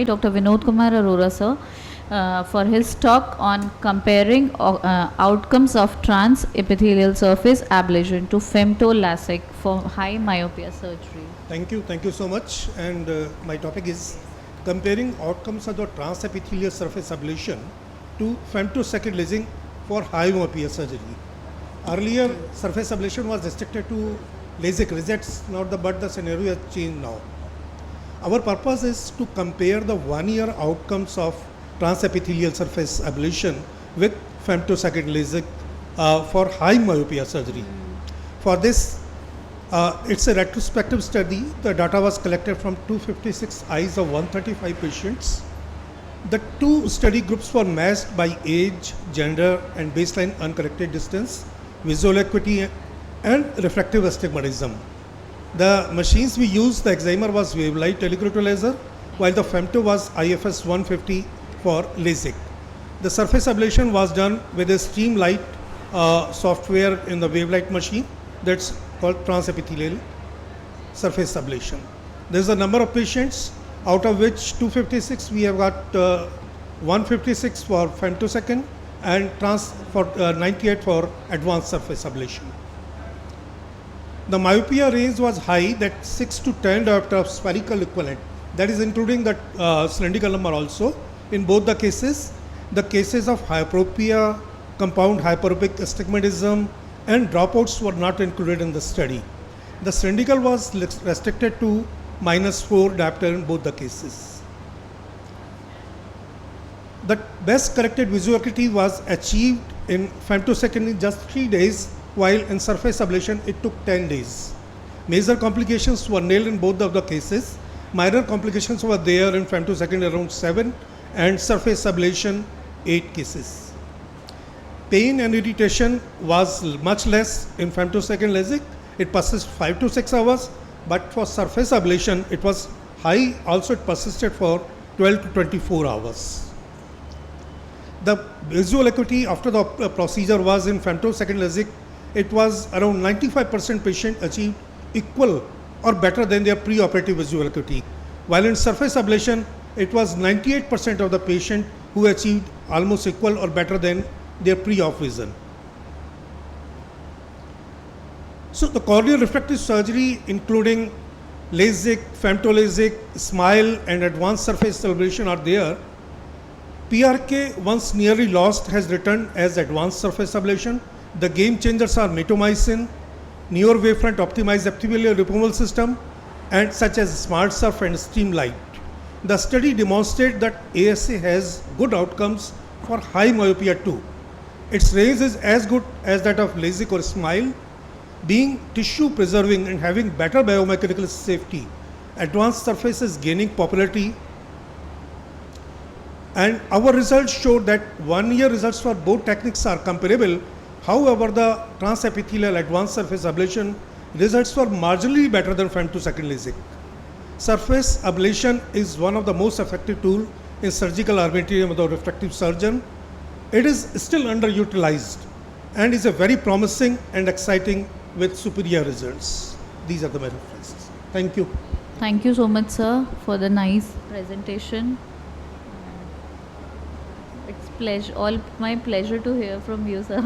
Dr. Vinod Kumar Arora sir for his talk on comparing outcomes of trans-epithelial surface ablation to femto-LASIK for high myopia surgery. Thank you so much. And my topic is comparing outcomes of the trans-epithelial surface ablation to femtosecond lasing for high myopia surgery. Earlier, surface ablation was restricted to LASIK results, but the scenario has changed now. Our purpose is to compare the 1-year outcomes of transepithelial surface ablation with femtosecond LASIK for high myopia surgery. For this, it's a retrospective study. The data was collected from 256 eyes of 135 patients. The two study groups were matched by age, gender, and baseline uncorrected distance, visual acuity, and refractive astigmatism. The machines we used, the excimer was wavelight telecruto laser, while the femto was IFS 150 for LASIK. The surface ablation was done with a Streamlight software in the wavelight machine that's called transepithelial surface ablation. There's a number of patients, out of which 256 we have got 156 for femtosecond and 98 for advanced surface ablation. The myopia range was high, that 6 to 10 diopter of spherical equivalent, that is including the cylindrical number also. In both the cases of hyperopia, compound hyperopic astigmatism, and dropouts were not included in the study. The cylindrical was restricted to -4 diopter in both the cases. The best corrected visual acuity was achieved in femtosecond in just 3 days, while in surface ablation it took 10 days. Major complications were nil in both of the cases. Minor complications were there in femtosecond around 7 and surface ablation 8 cases. Pain and irritation was much less in femtosecond LASIK. It persisted 5 to 6 hours, but for surface ablation it was high, also it persisted for 12 to 24 hours. The visual acuity after the procedure was in femtosecond LASIK, it was around 95% patient achieved equal or better than their preoperative visual acuity. While in surface ablation, it was 98% of the patient who achieved almost equal or better than their pre-op vision. So the corneal refractive surgery, including LASIK, femto-LASIK, SMILE, and advanced surface ablation are there. PRK, once nearly lost, has returned as advanced surface ablation. The game changers are mitomycin, newer wavefront optimized epithelial removal system, and such as SmartSurf and Streamlight. The study demonstrated that ASA has good outcomes for high myopia too. Its range is as good as that of LASIK or SMILE, being tissue preserving and having better biomechanical safety. Advanced surface is gaining popularity, and our results showed that 1-year results for both techniques are comparable. However, the transepithelial advanced surface ablation results were marginally better than femtosecond LASIK. Surface ablation is one of the most effective tools in surgical armamentarium of the refractive surgeon. It is still underutilized and is a very promising and exciting with superior results. These are the my references. Thank you. Thank you so much, sir, for the nice presentation. It's my pleasure to hear from you, sir.